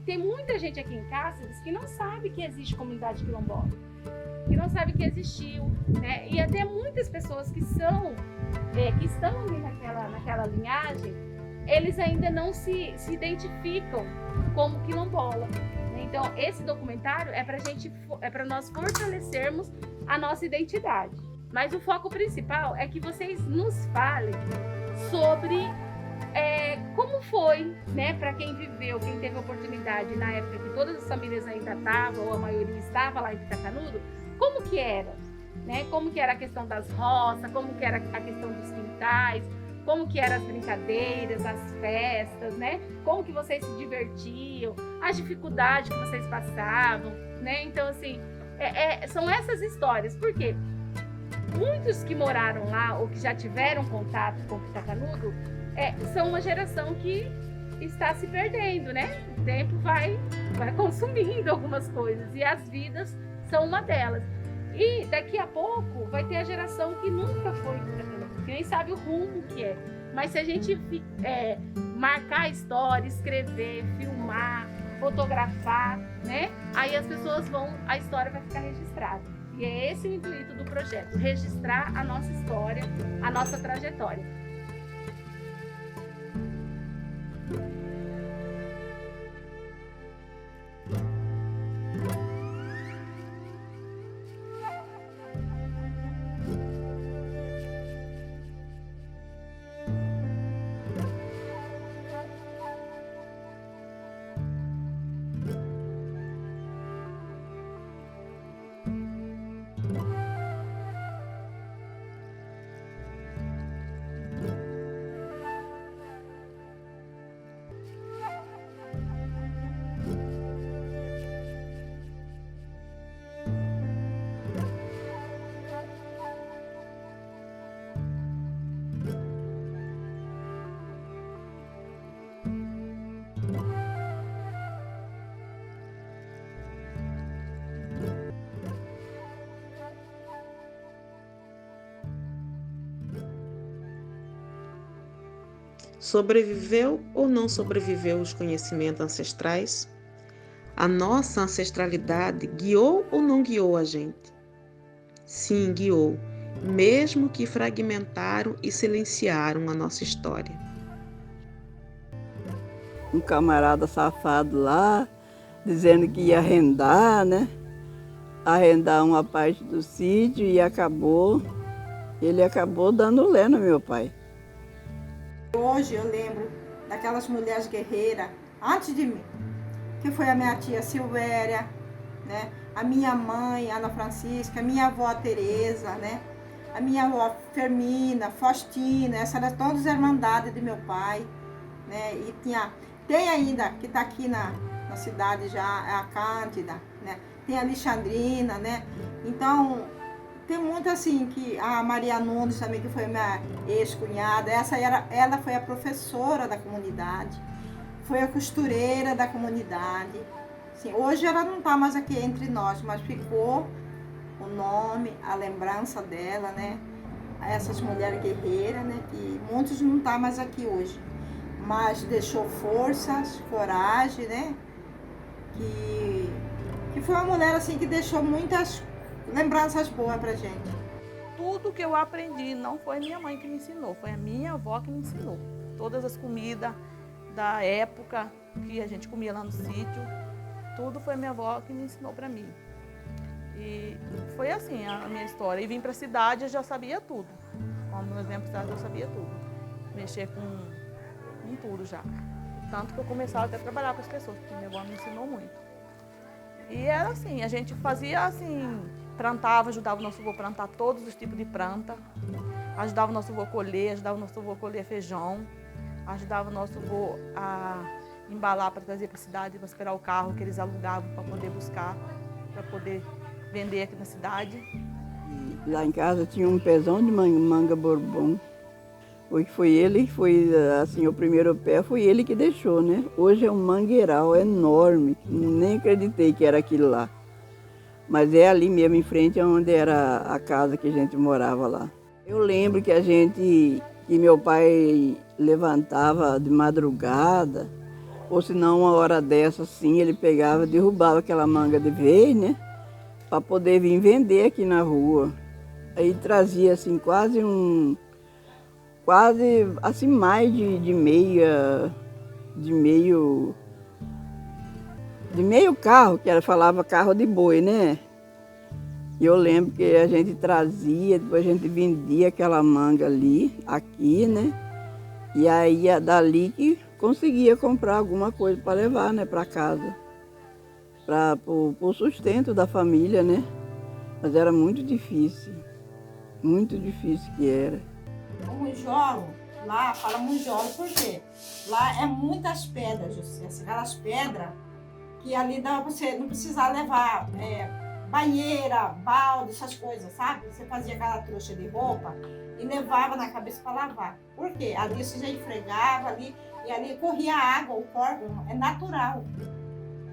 Tem muita gente aqui em Cáceres que não sabe que existe comunidade quilombola, que não sabe que existiu, né? E até muitas pessoas que estão ali naquela linhagem, eles ainda não se identificam como quilombola, né? Então, esse documentário é para nós fortalecermos a nossa identidade. Mas o foco principal é que vocês nos falem sobre como foi, né, para quem viveu, quem teve oportunidade na época que todas as famílias ainda estavam, ou a maioria estava lá em Pitacanudo, como que era, né? Como que era a questão das roças, como que era a questão dos quintais, como que eram as brincadeiras, as festas, né? Como que vocês se divertiam, as dificuldades que vocês passavam, né? Então, assim, são essas histórias, porque muitos que moraram lá ou que já tiveram contato com Pitacanudo são uma geração que está se perdendo, né? O tempo vai consumindo algumas coisas e as vidas são uma delas. E daqui a pouco vai ter a geração que nunca foi em Pitacanudo, que nem sabe o rumo que é. Mas se a gente marcar a história, escrever, filmar, fotografar, né? Aí as pessoas a história vai ficar registrada. E é esse o intuito do projeto, registrar a nossa história, a nossa trajetória. Sobreviveu ou não sobreviveu os conhecimentos ancestrais? A nossa ancestralidade guiou ou não guiou a gente? Sim, guiou, mesmo que fragmentaram e silenciaram a nossa história. Um camarada safado lá, dizendo que ia arrendar, né? Arrendar uma parte do sítio e ele acabou dando lé no meu pai. Hoje eu lembro daquelas mulheres guerreiras, antes de mim, que foi a minha tia Silvéria, né? A minha mãe, Ana Francisca, a minha avó Tereza, né? A minha avó Fermina, Faustina, essas eram todas irmandades de meu pai, né? E tem ainda, que está aqui na cidade já, a Cândida, né? Tem a Alexandrina, né? Então, tem muito assim, que a Maria Nunes também, que foi minha ex-cunhada, ela foi a professora da comunidade, foi a costureira da comunidade. Assim, hoje ela não está mais aqui entre nós, mas ficou o nome, a lembrança dela, né? Essas mulheres guerreiras, né? Que muitos não estão mais aqui hoje, mas deixou forças, coragem, né? Que foi uma mulher assim que deixou muitas lembranças boas pra gente. Tudo que eu aprendi não foi minha mãe que me ensinou, foi a minha avó que me ensinou. Todas as comidas da época que a gente comia lá no sítio, tudo foi minha avó que me ensinou para mim. E foi assim a minha história. E vim para a cidade, eu já sabia tudo. Quando nós viemos para a cidade, eu sabia tudo. Mexer com tudo já. Tanto que eu começava até a trabalhar com as pessoas, porque minha avó me ensinou muito. E era assim, a gente fazia assim, plantava, ajudava o nosso avô a plantar todos os tipos de planta, ajudava o nosso avô a colher, ajudava o nosso avô a colher feijão, ajudava o nosso avô a embalar para trazer para a cidade, para esperar o carro que eles alugavam para poder buscar, para poder vender aqui na cidade. E lá em casa tinha um pezão de manga bourbon. Foi ele, assim, o primeiro pé foi ele que deixou, né? Hoje é um mangueiral enorme, nem acreditei que era aquilo lá. Mas é ali mesmo, em frente, onde era a casa que a gente morava lá. Eu lembro que meu pai levantava de madrugada, ou se não, uma hora dessa, assim, ele pegava, derrubava aquela manga de vez, né? Para poder vir vender aqui na rua. Aí trazia, assim, quase, assim, mais de meio carro, que falava carro de boi, né? E eu lembro que a gente trazia, depois a gente vendia aquela manga ali, aqui, né? E aí dali que conseguia comprar alguma coisa para levar, né, para casa. Para o sustento da família, né? Mas era muito difícil que era. O munjolo, lá fala munjolo por quê? Lá é muitas pedras, José, aquelas pedras que ali dá pra você não precisar levar banheira, balde, essas coisas, sabe? Você fazia aquela trouxa de roupa e levava na cabeça para lavar. Por quê? Ali você já esfregava ali e ali corria água, o corpo é natural.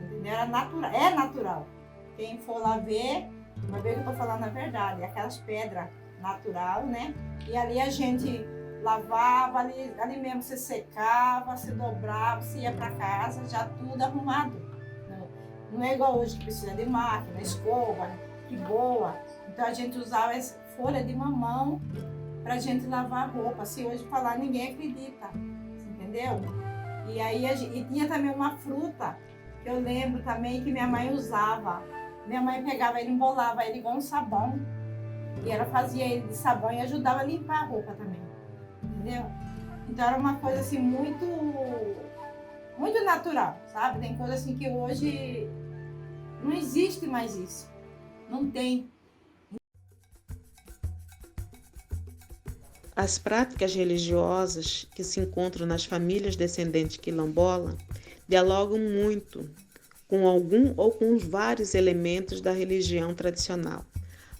Entendeu? É natural. Quem for lá ver, vai ver que eu tô falando a verdade. É aquelas pedras natural, né? E ali a gente lavava, ali mesmo você secava, você dobrava, você ia para casa, já tudo arrumado. Não é igual hoje que precisa de máquina, escova, que boa. Então a gente usava essa folha de mamão pra gente lavar a roupa. Se hoje falar, ninguém acredita, entendeu? E aí e tinha também uma fruta que eu lembro também que minha mãe usava. Minha mãe pegava ele, embolava ele igual um sabão. E ela fazia ele de sabão e ajudava a limpar a roupa também, entendeu? Então era uma coisa assim muito natural, sabe? Tem coisa assim que hoje não existe mais isso, não tem. As práticas religiosas que se encontram nas famílias descendentes quilombola dialogam muito com algum ou com os vários elementos da religião tradicional.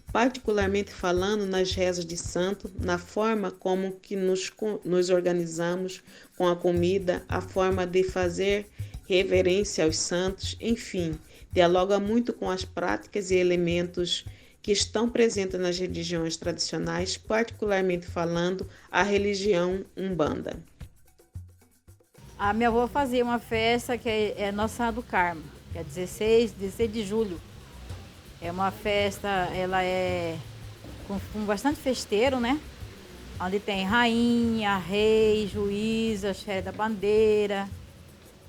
Particularmente falando nas rezas de santo, na forma como que nos organizamos com a comida, a forma de fazer reverência aos santos, enfim, dialoga muito com as práticas e elementos que estão presentes nas religiões tradicionais, particularmente falando a religião Umbanda. A minha avó fazia uma festa que é Nossa Senhora do Carmo, que é 16 de julho. É uma festa, ela é com bastante festeiro, né? Onde tem rainha, rei, juíza, chefe da bandeira.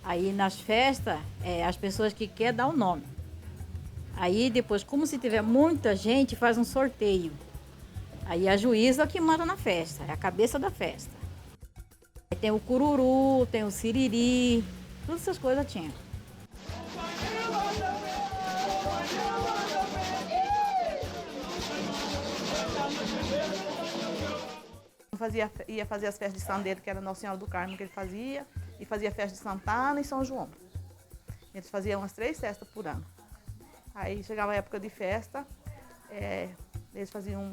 Aí nas festas, as pessoas que querem dar o nome. Aí depois, como se tiver muita gente, faz um sorteio. Aí a juíza que manda na festa, é a cabeça da festa. Aí tem o cururu, tem o siriri, todas essas coisas tinha. Ia fazer as festas de Sandeiro, que era Nossa Senhora do Carmo que ele fazia, e fazia festa de Santana e São João. Eles faziam umas 3 festas por ano. Aí chegava a época de festa, eles faziam,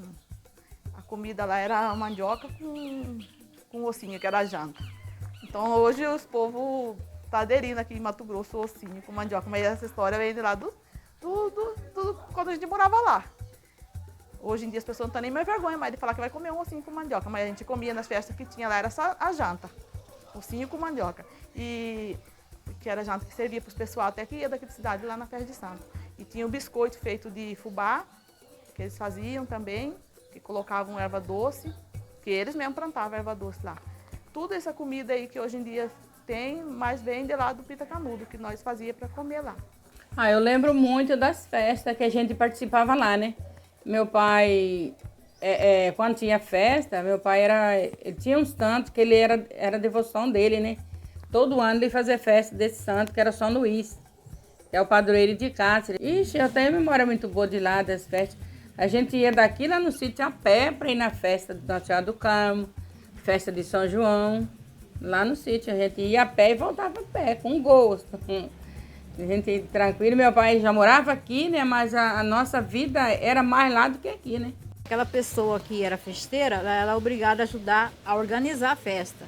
a comida lá era mandioca com ossinho, que era a janta. Então hoje os povos estão aderindo aqui em Mato Grosso, ossinho com mandioca, mas essa história vem de lá do quando a gente morava lá. Hoje em dia as pessoas não têm nem mais vergonha mais de falar que vai comer um ossinho com mandioca, mas a gente comia nas festas que tinha lá, era só a janta, ossinho com mandioca. E que era a janta que servia para os pessoal até que ia daqui da cidade lá na festa de santo. E tinha o biscoito feito de fubá, que eles faziam também, que colocavam erva doce, que eles mesmos plantavam erva doce lá. Tudo essa comida aí que hoje em dia tem, mas vem de lá do Pita Canudo, que nós fazíamos para comer lá. Eu lembro muito das festas que a gente participava lá, né? Meu pai, quando tinha festa, meu pai ele tinha uns santos que ele era devoção dele, né? Todo ano ele fazia festa desse santo, que era São Luís, que é o padroeiro de Cáceres. Ixi, eu tenho memória muito boa de lá, das festas. A gente ia daqui lá no sítio a pé para ir na festa do Nossa Senhora do Carmo, festa de São João. Lá no sítio a gente ia a pé e voltava a pé, com gosto. A gente ia tranquilo. Meu pai já morava aqui, né? Mas a nossa vida era mais lá do que aqui, né? Aquela pessoa que era festeira, ela era obrigada a ajudar a organizar a festa,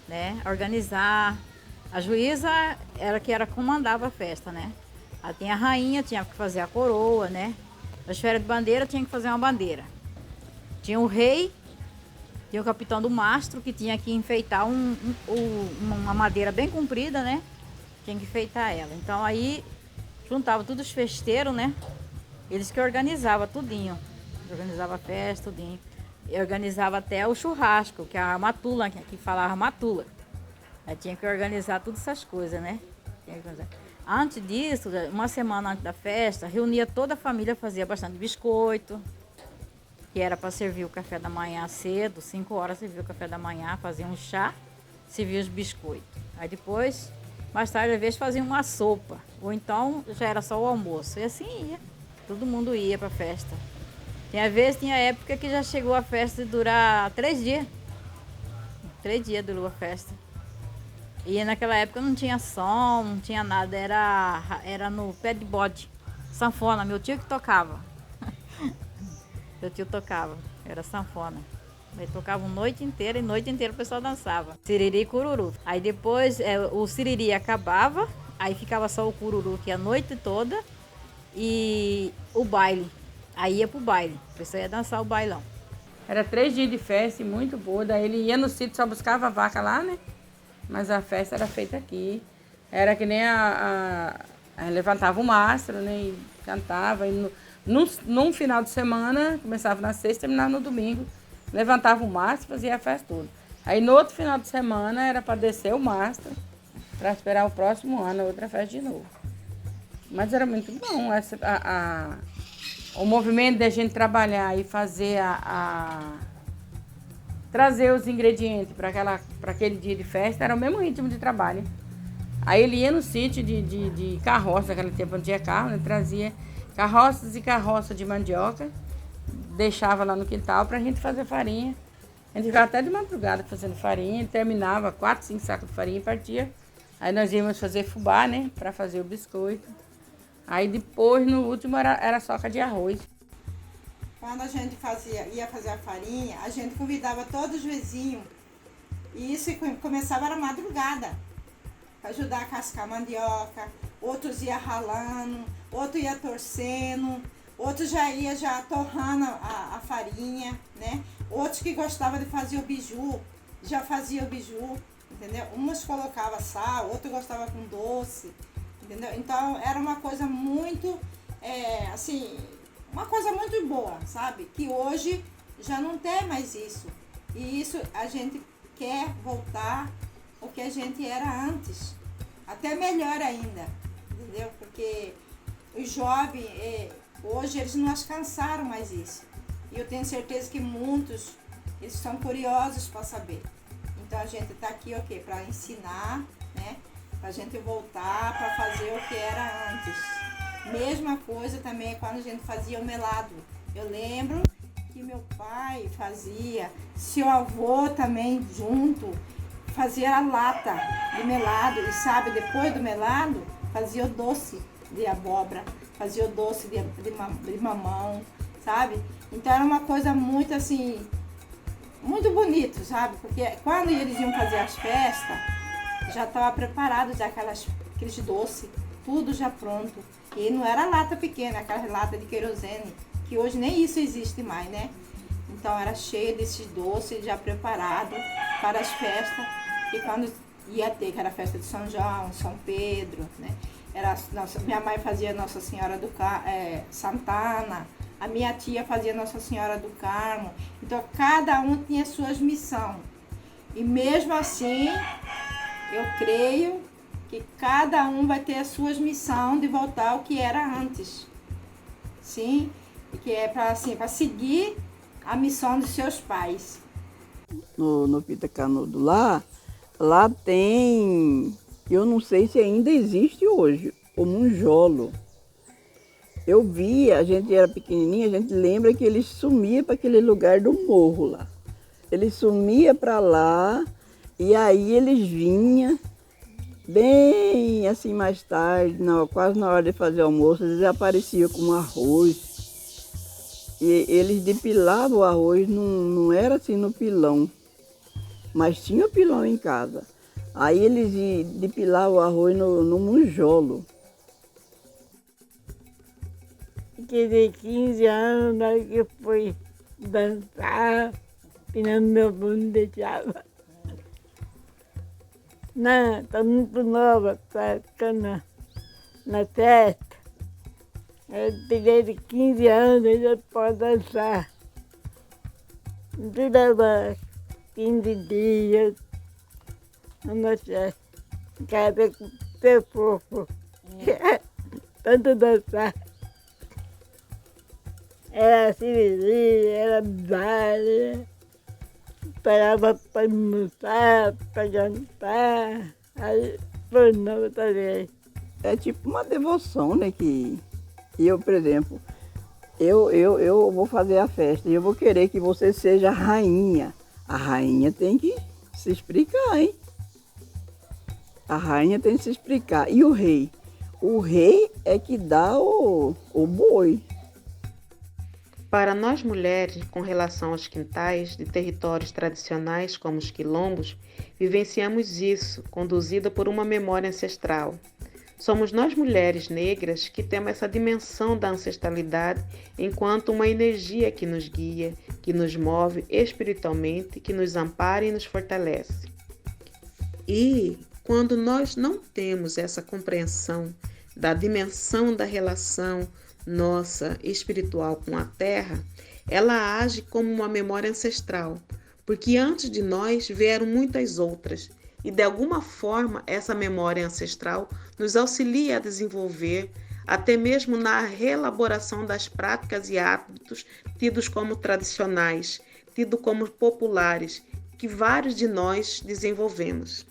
né? Organizar. A juíza era que comandava a festa, né? Aí tinha a rainha, tinha que fazer a coroa, né? Nas férias de bandeira tinha que fazer uma bandeira. Tinha o rei, tinha o capitão do mastro, que tinha que enfeitar uma madeira bem comprida, né? Tinha que enfeitar ela. Então aí juntava todos os festeiros, né? Eles que organizavam tudinho. Organizava a festa, tudinho. E organizava até o churrasco, que é a matula, que aqui falava matula. Aí tinha que organizar todas essas coisas, né? Antes disso, uma semana antes da festa, reunia toda a família, fazia bastante biscoito, que era para servir o café da manhã cedo, 5 horas servia o café da manhã, fazia um chá, servia os biscoitos. Aí depois, mais tarde, às vezes fazia uma sopa, ou então já era só o almoço. E assim ia, todo mundo ia para a festa. Tinha época que já chegou a festa de durar 3 dias. 3 dias durou a festa. E naquela época não tinha som, não tinha nada, era no pé de bode, sanfona, meu tio que tocava. Meu tio tocava, era sanfona. Ele tocava noite inteira e noite inteira o pessoal dançava. Siriri e cururu. Aí depois o siriri acabava, aí ficava só o cururu que a noite toda e o baile. Aí ia pro baile, o pessoal ia dançar o bailão. Era 3 dias de festa e muito boa. Daí ele ia no sítio, só buscava a vaca lá, né? Mas a festa era feita aqui. Era que nem levantava o mastro, né? E cantava. E num final de semana, começava na sexta e terminava no domingo. Levantava o mastro e fazia a festa toda. Aí no outro final de semana era para descer o mastro, para esperar o próximo ano, a outra festa de novo. Mas era muito bom. O movimento de a gente trabalhar e fazer trazer os ingredientes para aquele dia de festa era o mesmo ritmo de trabalho. Aí ele ia no sítio de carroça, naquele tempo não tinha carro, né? Trazia carroças e carroças de mandioca, deixava lá no quintal para a gente fazer farinha. A gente ficava até de madrugada fazendo farinha, terminava 4, 5 sacos de farinha e partia. Aí nós íamos fazer fubá, né? Para fazer o biscoito. Aí depois, no último, era soca de arroz. Quando a gente ia fazer a farinha, a gente convidava todos os vizinhos. E isso começava na madrugada, para ajudar a cascar mandioca. Outros iam ralando, outros iam torcendo, outros já iam torrando a farinha, né? Outros que gostavam de fazer o biju, já faziam o biju, entendeu? Uns colocavam sal, outros gostavam com doce, entendeu? Então era uma coisa muito, uma coisa muito boa, sabe? Que hoje já não tem mais isso. E isso a gente quer voltar ao que a gente era antes. Até melhor ainda, entendeu? Porque os jovens, hoje, eles não alcançaram mais isso. E eu tenho certeza que muitos, eles estão curiosos para saber. Então a gente está aqui, ok, para ensinar, né? Para a gente voltar para fazer o que era antes. Mesma coisa também quando a gente fazia o melado. Eu lembro que meu pai fazia, seu avô também junto, fazia a lata de melado. E sabe, depois do melado, fazia o doce de abóbora, fazia o doce de mamão, sabe? Então era uma coisa muito assim, muito bonito, sabe? Porque quando eles iam fazer as festas, já estava preparado já aqueles doces, tudo já pronto. E não era lata pequena, aquela lata de querosene, que hoje nem isso existe mais, né? Então era cheio desses doces já preparados para as festas. E quando ia ter, que era a festa de São João, São Pedro, né? Minha mãe fazia Nossa Senhora do Santana, a minha tia fazia Nossa Senhora do Carmo. Então cada um tinha suas missões. E mesmo assim, eu creio que cada um vai ter as suas missões de voltar ao que era antes. Sim? E que é para seguir a missão dos seus pais. No Pita Canudo lá tem, eu não sei se ainda existe hoje, o munjolo. Eu via, a gente era pequenininha, a gente lembra que eles sumiam para aquele lugar do morro lá. Eles sumiam para lá e aí eles vinham bem assim mais tarde, quase na hora de fazer almoço, eles apareciam com arroz. E eles depilavam o arroz, não era assim no pilão, mas tinha o pilão em casa. Aí eles depilavam o arroz no monjolo. De 15 anos, na hora que eu fui dançar, pinando meu bundo, deixava. Não, estou muito nova para ficar na festa. Eu peguei de 15 anos, eu já posso dançar. Durava 15 dias na festa. Cada com seu fofo. Tanto dançar. Era cirurgia, era baile, parava para almoçar, para jantar, aí foi novo também. É tipo uma devoção, né? Que eu, por exemplo, eu vou fazer a festa e eu vou querer que você seja a rainha. A rainha tem que se explicar, hein? A rainha tem que se explicar. E o rei? O rei é que dá o boi. Para nós mulheres, com relação aos quintais de territórios tradicionais como os quilombos, vivenciamos isso, conduzida por uma memória ancestral. Somos nós mulheres negras que temos essa dimensão da ancestralidade enquanto uma energia que nos guia, que nos move espiritualmente, que nos ampara e nos fortalece. E quando nós não temos essa compreensão da dimensão da relação nossa espiritual com a terra, ela age como uma memória ancestral, porque antes de nós vieram muitas outras, e de alguma forma essa memória ancestral nos auxilia a desenvolver, até mesmo na reelaboração das práticas e hábitos tidos como tradicionais, tidos como populares, que vários de nós desenvolvemos.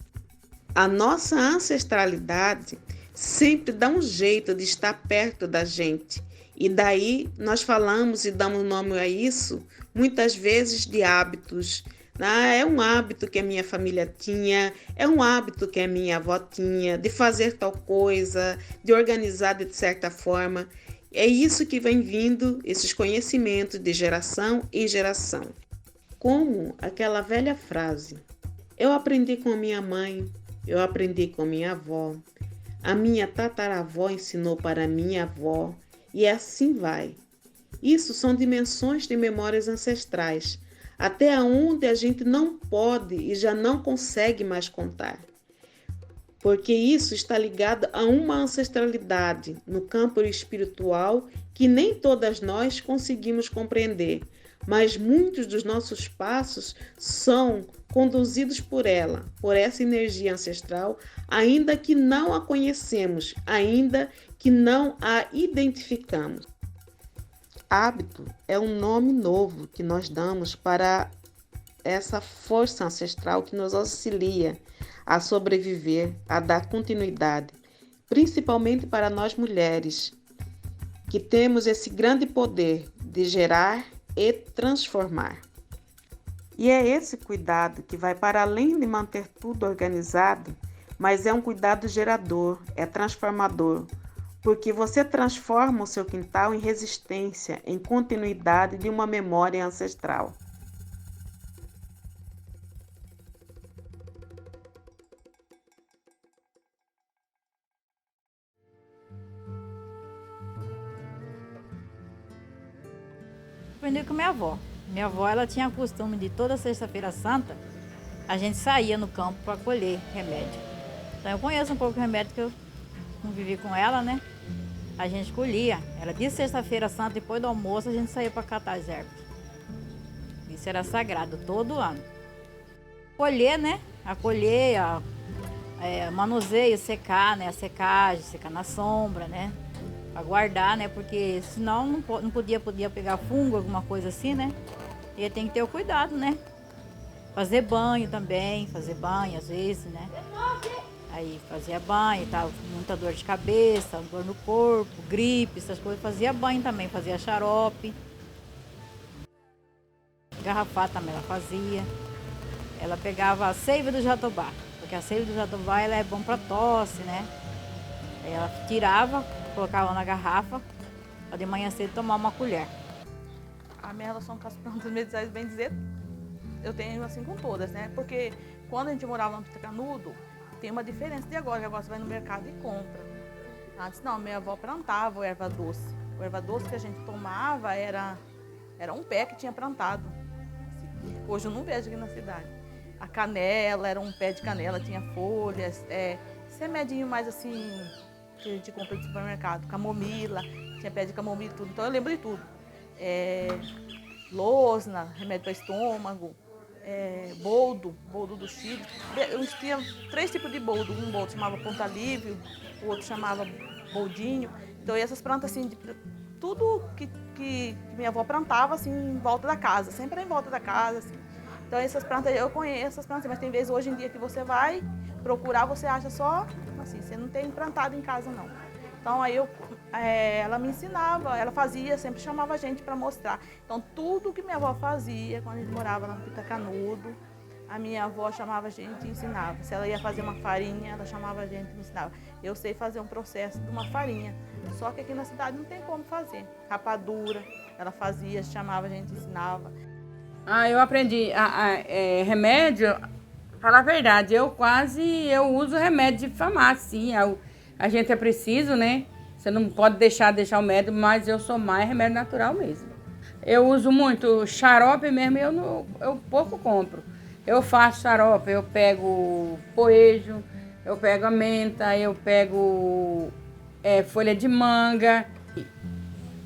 A nossa ancestralidade sempre dá um jeito de estar perto da gente. E daí nós falamos e damos nome a isso, muitas vezes de hábitos. É um hábito que a minha família tinha, é um hábito que a minha avó tinha, de fazer tal coisa, de organizar de certa forma. É isso que vem vindo, esses conhecimentos de geração em geração. Como aquela velha frase, eu aprendi com a minha mãe, eu aprendi com minha avó, a minha tataravó ensinou para minha avó, e assim vai. Isso são dimensões de memórias ancestrais, até onde a gente não pode e já não consegue mais contar. Porque isso está ligado a uma ancestralidade no campo espiritual que nem todas nós conseguimos compreender, mas muitos dos nossos passos são conduzidos por ela, por essa energia ancestral, ainda que não a conhecemos, ainda que não a identificamos. Hábito é um nome novo que nós damos para essa força ancestral que nos auxilia a sobreviver, a dar continuidade, principalmente para nós mulheres, que temos esse grande poder de gerar e transformar. E é esse cuidado que vai para além de manter tudo organizado, mas é um cuidado gerador, é transformador, porque você transforma o seu quintal em resistência, em continuidade de uma memória ancestral. Aprendi com minha avó. Minha avó, ela tinha o costume de toda sexta-feira santa, a gente saía no campo para colher remédio. Então eu conheço um pouco de remédio que eu convivi com ela, né? A gente colhia. Era de sexta-feira santa, depois do almoço, a gente saía para catar as ervas. Isso era sagrado, todo ano. Colher, né? A colher, manuseio, secar, né? A secagem, secar na sombra, né? Para guardar, né? Porque senão não podia pegar fungo, alguma coisa assim, né? E tem que ter o cuidado, né? Fazer banho também, fazer banho às vezes, né? Aí fazia banho, tava com muita dor de cabeça, dor no corpo, gripe, essas coisas. Fazia banho também, fazia xarope. Garrafar também ela fazia. Ela pegava a seiva do jatobá, porque a seiva do jatobá ela é bom para tosse, né? Aí ela tirava, colocava na garrafa, para de manhã cedo tomar uma colher. A minha relação com as plantas medicinais, bem dizer, eu tenho assim com todas, né? Porque quando a gente morava no Pitacanudo, tem uma diferença de agora, que agora você vai no mercado e compra. Antes não, minha avó plantava o erva doce. O erva doce que a gente tomava era um pé que tinha plantado. Hoje eu não vejo aqui na cidade. A canela, era um pé de canela, tinha folhas, esse remedinho mais assim, que a gente compra no supermercado. Camomila, tinha pé de camomila e tudo, então eu lembro de tudo. Losna, remédio para estômago, boldo do Chile. Tinha 3 tipos de boldo. Um boldo chamava ponta livre, o outro chamava boldinho. Então essas plantas assim, tudo que minha avó plantava assim em volta da casa, sempre em volta da casa. Assim. Então essas plantas, eu conheço essas plantas, mas tem vezes hoje em dia que você vai procurar, você acha só assim, você não tem plantado em casa não. Então aí ela me ensinava, ela fazia, sempre chamava a gente para mostrar. Então tudo que minha avó fazia quando a gente morava lá no Pitacanudo, a minha avó chamava a gente e ensinava. Se ela ia fazer uma farinha, ela chamava a gente e ensinava. Eu sei fazer um processo de uma farinha, só que aqui na cidade não tem como fazer. Rapadura, ela fazia, chamava a gente e ensinava. Eu aprendi remédio, falar a verdade, eu uso remédio de farmácia, sim. A gente é preciso, né? Você não pode deixar o médico, mas eu sou mais remédio natural mesmo. Eu uso muito xarope mesmo, eu pouco compro. Eu faço xarope, eu pego poejo, eu pego a menta, eu pego folha de manga.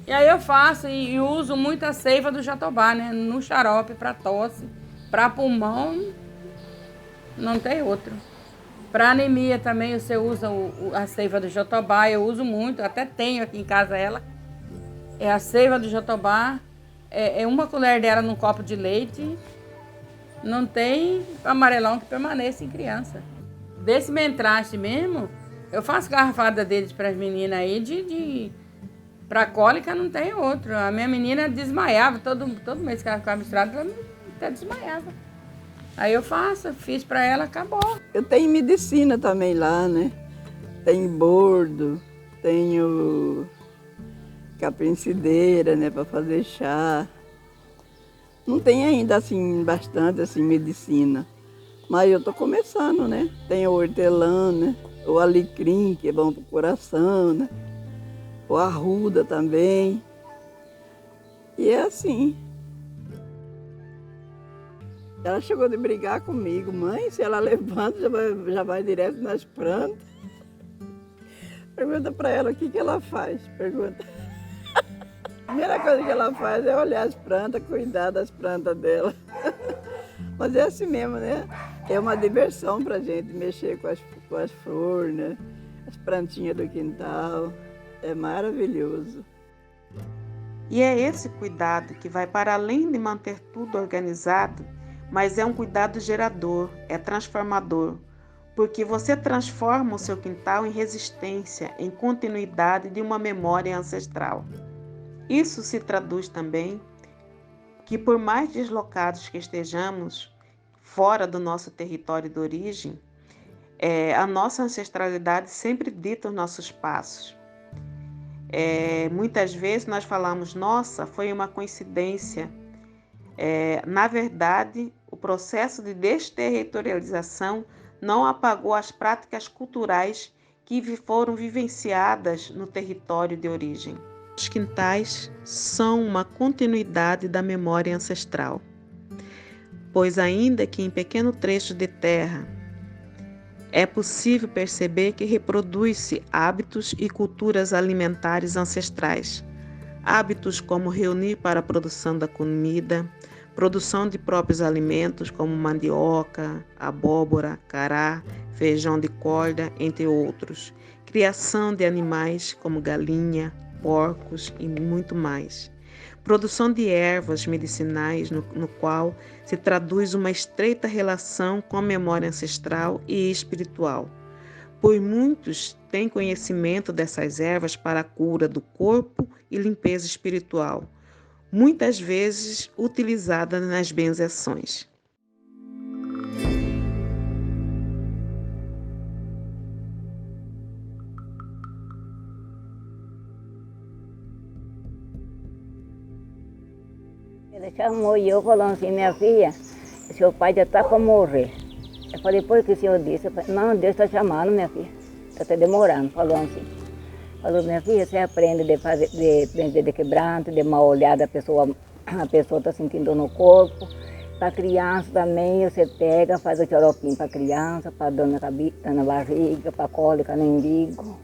E aí eu faço e uso muito a seiva do jatobá, né? No xarope, para tosse, para pulmão, não tem outro. Para anemia também você usa a seiva do jatobá, eu uso muito, até tenho aqui em casa ela. É a seiva do jatobá, uma colher dela num copo de leite, não tem amarelão que permaneça em criança. Desse mentraste mesmo, eu faço garrafada deles para as meninas aí, para cólica não tem outro. A minha menina desmaiava, todo mês que ela ficava misturada, ela até desmaiava. Aí eu fiz para ela, acabou. Eu tenho medicina também lá, né? Tenho bordo, tenho capim-cideira, né, para fazer chá. Não tem ainda, assim, bastante, assim, medicina. Mas eu tô começando, né? Tem o hortelã, né? O alecrim, que é bom pro coração, né? O arruda também. E é assim. Ela chegou de brigar comigo. Mãe, se ela levanta, já vai direto nas plantas. Pergunta para ela o que ela faz. Pergunta. A primeira coisa que ela faz é olhar as plantas, cuidar das plantas dela. Mas é assim mesmo, né? É uma diversão pra gente mexer com as flores, né? As plantinhas do quintal. É maravilhoso. E é esse cuidado que vai para além de manter tudo organizado, mas é um cuidado gerador, é transformador, porque você transforma o seu quintal em resistência, em continuidade de uma memória ancestral. Isso se traduz também que, por mais deslocados que estejamos, fora do nosso território de origem, a nossa ancestralidade sempre dita os nossos passos. Muitas vezes nós falamos, nossa, foi uma coincidência. Na verdade, o processo de desterritorialização não apagou as práticas culturais que foram vivenciadas no território de origem. Os quintais são uma continuidade da memória ancestral, pois ainda que em pequeno trecho de terra, é possível perceber que reproduz-se hábitos e culturas alimentares ancestrais. Hábitos como reunir para a produção da comida, produção de próprios alimentos como mandioca, abóbora, cará, feijão de corda, entre outros. Criação de animais como galinha, porcos e muito mais. Produção de ervas medicinais no qual se traduz uma estreita relação com a memória ancestral e espiritual. pois muitos têm conhecimento dessas ervas para a cura do corpo e limpeza espiritual, muitas vezes utilizada nas benzeções. Ele chamou e eu falando assim, minha filha, seu pai já está para morrer. Eu falei, por que o senhor disse? Eu falei, não, Deus está chamando, minha filha. Está demorando, falou assim. Falou, minha filha, você aprende de quebranto, de mal olhada, a pessoa está sentindo dor no corpo. Para criança também, você pega, faz o xaropinho para criança, para dor na cabeça, na barriga, para cólica no umbigo.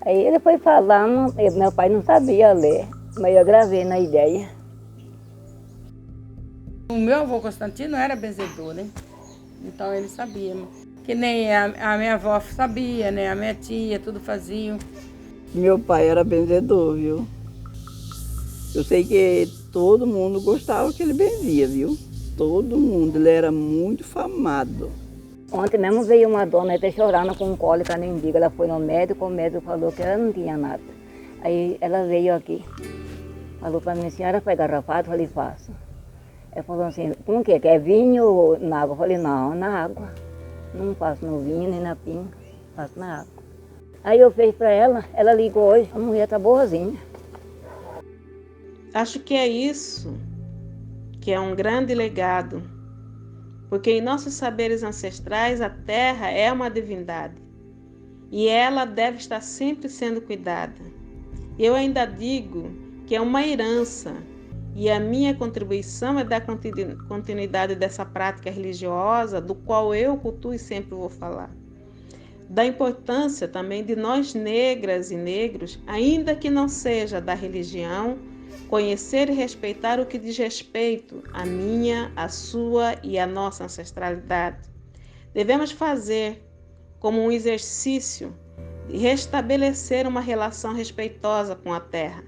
Aí ele foi falando, meu pai não sabia ler, mas eu gravei na ideia. O meu avô Constantino era benzedor, né? Então ele sabia. Que nem a minha avó sabia, né? A minha tia, tudo faziam. Meu pai era benzedor, viu? Eu sei que todo mundo gostava que ele benzia, viu? Todo mundo, ele era muito famado. Ontem mesmo veio uma dona até chorando com cólica no umbigo. Ela foi no médico, o médico falou que ela não tinha nada. Aí ela veio aqui, falou para mim, senhora faz garrafado? Eu falei, faço. Ela falou assim, como que é? Quer vinho ou na água? Eu falei, não, na água. Não faço no vinho nem na pinga, faço na água. Aí eu fiz para ela ligou hoje, a mulher tá boazinha. Acho que é isso, que é um grande legado, porque em nossos saberes ancestrais a terra é uma divindade e ela deve estar sempre sendo cuidada. Eu ainda digo que é uma herança e a minha contribuição é dar continuidade dessa prática religiosa, do qual eu cultuo e sempre vou falar. Da importância também de nós negras e negros, ainda que não seja da religião, conhecer e respeitar o que diz respeito à minha, à sua e à nossa ancestralidade. Devemos fazer como um exercício de restabelecer uma relação respeitosa com a terra,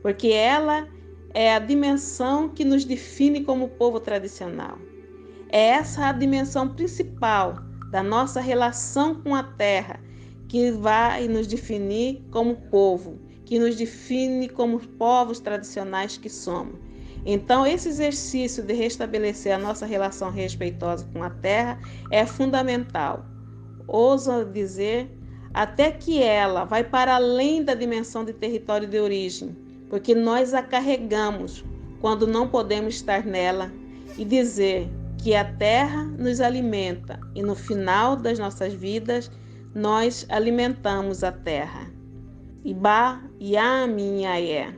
porque ela é a dimensão que nos define como povo tradicional. É essa a dimensão principal da nossa relação com a terra que vai nos definir como povo, que nos define como povos tradicionais que somos. Então, esse exercício de restabelecer a nossa relação respeitosa com a terra é fundamental. Ouso dizer, até que ela vai para além da dimensão de território de origem, porque nós a carregamos quando não podemos estar nela, e dizer que a terra nos alimenta e no final das nossas vidas nós alimentamos a terra. Ibá Yaminhaé.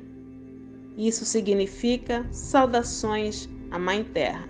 Isso significa saudações à Mãe Terra.